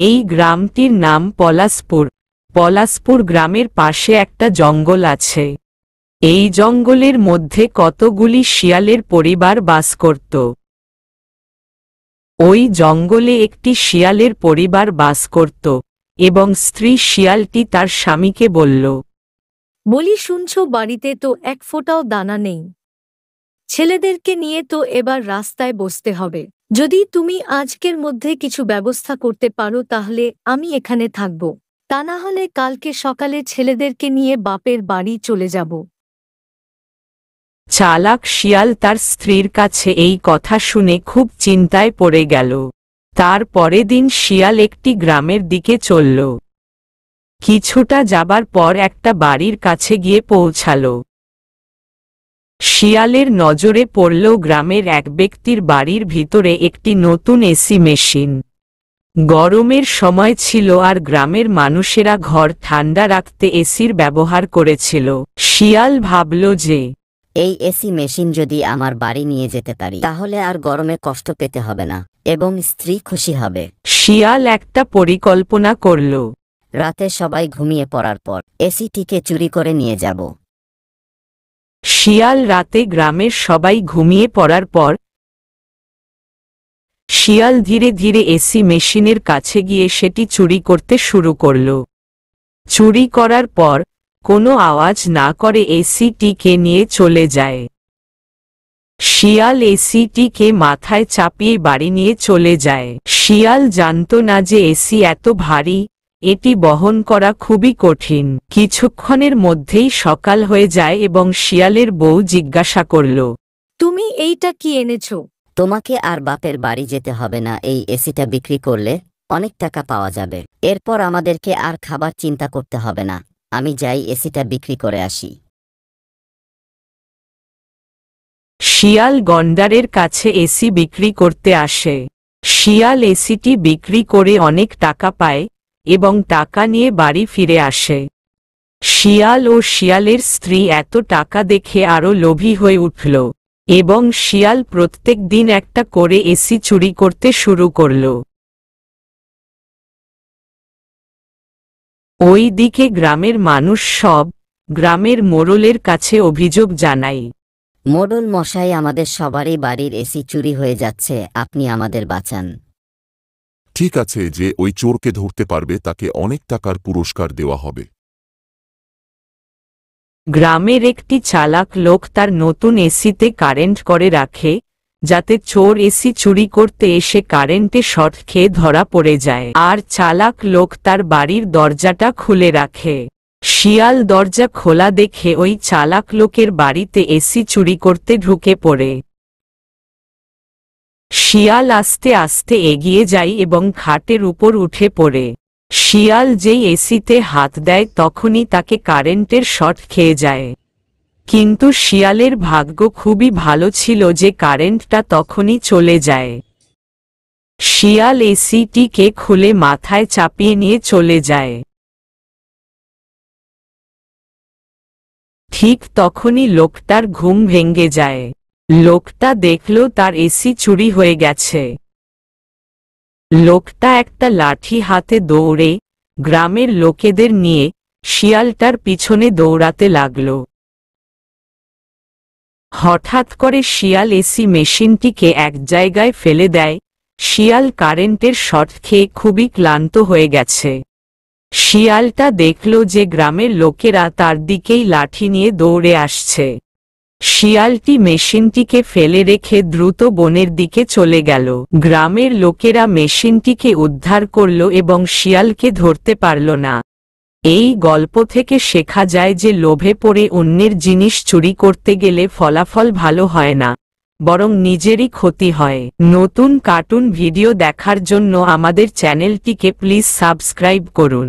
এই গ্রামটির নাম পলাশপুর। পলাশপুর গ্রামের পাশে একটা জঙ্গল আছে। এই জঙ্গলের মধ্যে কতগুলি শিয়ালের পরিবার বাস করত। ওই জঙ্গলে একটি শিয়ালের পরিবার বাস করত এবং স্ত্রী শিয়ালটি তার স্বামীকে বলল, বলি শুনছো, বাড়িতে তো এক ফোঁটাও দানা নেই। ছেলেদেরকে নিয়ে তো এবার রাস্তায় বসতে হবে। যদি তুমি আজকের মধ্যে কিছু ব্যবস্থা করতে পারো তাহলে আমি এখানে থাকব, তা না হলে কালকে সকালে ছেলেদেরকে নিয়ে বাপের বাড়ি চলে যাব। চালাক শিয়াল তার স্ত্রীর কাছে এই কথা শুনে খুব চিন্তায় পড়ে গেল। তার পরের দিন শিয়াল একটি গ্রামের দিকে চলল। কিছুটা যাবার পর একটা বাড়ির কাছে গিয়ে পৌঁছাল। শিয়ালের নজরে পড়ল গ্রামের এক ব্যক্তির বাড়ির ভিতরে একটি নতুন এসি মেশিন। গরমের সময় ছিল আর গ্রামের মানুষেরা ঘর ঠান্ডা রাখতে এসির ব্যবহার করেছিল। শিয়াল ভাবল যে এই এসি মেশিন যদি আমার বাড়ি নিয়ে যেতে পারি তাহলে আর গরমে কষ্ট পেতে হবে না এবং স্ত্রী খুশি হবে। শিয়াল একটা পরিকল্পনা করল। রাতে সবাই ঘুমিয়ে পড়ার পর এসিটিকে চুরি করে নিয়ে যাব। শিয়াল রাতে গ্রামের সবাই ঘুমিয়ে পড়ার পর শিয়াল ধীরে ধীরে এসি মেশিনের কাছে গিয়ে সেটি চুরি করতে শুরু করল। চুরি করার পর কোনো আওয়াজ না করে এসিটিকে নিয়ে চলে যায়। শিয়াল এসিটিকে মাথায় চাপিয়ে বাড়ি নিয়ে চলে যায়। শিয়াল জানত না যে এসি এত ভারী, এটি বহন করা খুবই কঠিন। কিছুক্ষণের মধ্যেই সকাল হয়ে যায় এবং শিয়ালের বউ জিজ্ঞাসা করল, তুমি এইটা কি এনেছো? তোমাকে আর বাপের বাড়ি যেতে হবে না, এই এসিটা বিক্রি করলে অনেক টাকা পাওয়া যাবে। এরপর আমাদেরকে আর খাবার চিন্তা করতে হবে না। আমি যাই এসিটা বিক্রি করে আসি। শিয়াল গন্ডারের কাছে এসি বিক্রি করতে আসে। শিয়াল এসিটি বিক্রি করে অনেক টাকা পায় এবং টাকা নিয়ে বাড়ি ফিরে আসে। শিয়াল ও শিয়ালের স্ত্রী এত টাকা দেখে আরো লোভী হয়ে উঠল এবং শিয়াল প্রত্যেক দিন একটা করে এসি চুরি করতে শুরু করল। ওই দিকে গ্রামের মানুষ সব গ্রামের মোড়লের কাছে অভিযোগ জানায়। মোড়ল মশাই, আমাদের সবারই বাড়ির এসি চুরি হয়ে যাচ্ছে, আপনি আমাদের বাঁচান। ঠিক আছে, যে ওই চোরকে ধরতে পারবে তাকে অনেক টাকার পুরস্কার দেওয়া হবে। গ্রামের একটি চালাক লোক তার নতুন এসিতে কারেন্ট করে রাখে, যাতে চোর এসি চুরি করতে এসে কারেন্টে শর্ট খেয়ে ধরা পড়ে যায়। আর চালাক লোক তার বাড়ির দরজাটা খুলে রাখে। শিয়াল দরজা খোলা দেখে ওই চালাক লোকের বাড়িতে এসি চুরি করতে ঢুকে পড়ে। শিয়াল আস্তে আস্তে এগিয়ে যায় এবং খাটের উপর উঠে পড়ে। শিয়াল যেই এসিতে হাত দেয় তখনই তাকে কারেন্টের শর্ট খেয়ে যায়। কিন্তু শিয়ালের ভাগ্য খুবই ভালো ছিল যে কারেন্টটা তখনই চলে যায়। শিয়াল এসিটিকে খুলে মাথায় চাপিয়ে নিয়ে চলে যায়। ঠিক তখনই লোকটার ঘুম ভেঙে যায়। লোকটা দেখল তার এসি চুরি হয়ে গেছে। লোকটা একটা লাঠি হাতে দৌড়ে গ্রামের লোকেদের নিয়ে শিয়ালটার পিছনে দৌড়াতে লাগল। হঠাৎ করে শিয়াল এসি মেশিনটিকে এক জায়গায় ফেলে দেয়। শিয়াল কারেন্টের শর্ট খেয়ে খুবই ক্লান্ত হয়ে গেছে। শিয়ালটা দেখল যে গ্রামের লোকেরা তার দিকেই লাঠি নিয়ে দৌড়ে আসছে। শিয়ালটি মেশিনটিকে ফেলে রেখে দ্রুত বনের দিকে চলে গেল। গ্রামের লোকেরা মেশিনটিকে উদ্ধার করল এবং শিয়ালকে ধরতে পারল না। এই গল্প থেকে শেখা যায় যে লোভে পড়ে অন্যের জিনিস চুরি করতে গেলে ফলাফল ভালো হয় না, বরং নিজেরই ক্ষতি হয়। নতুন কার্টুন ভিডিও দেখার জন্য আমাদের চ্যানেলটিকে প্লিজ সাবস্ক্রাইব করুন।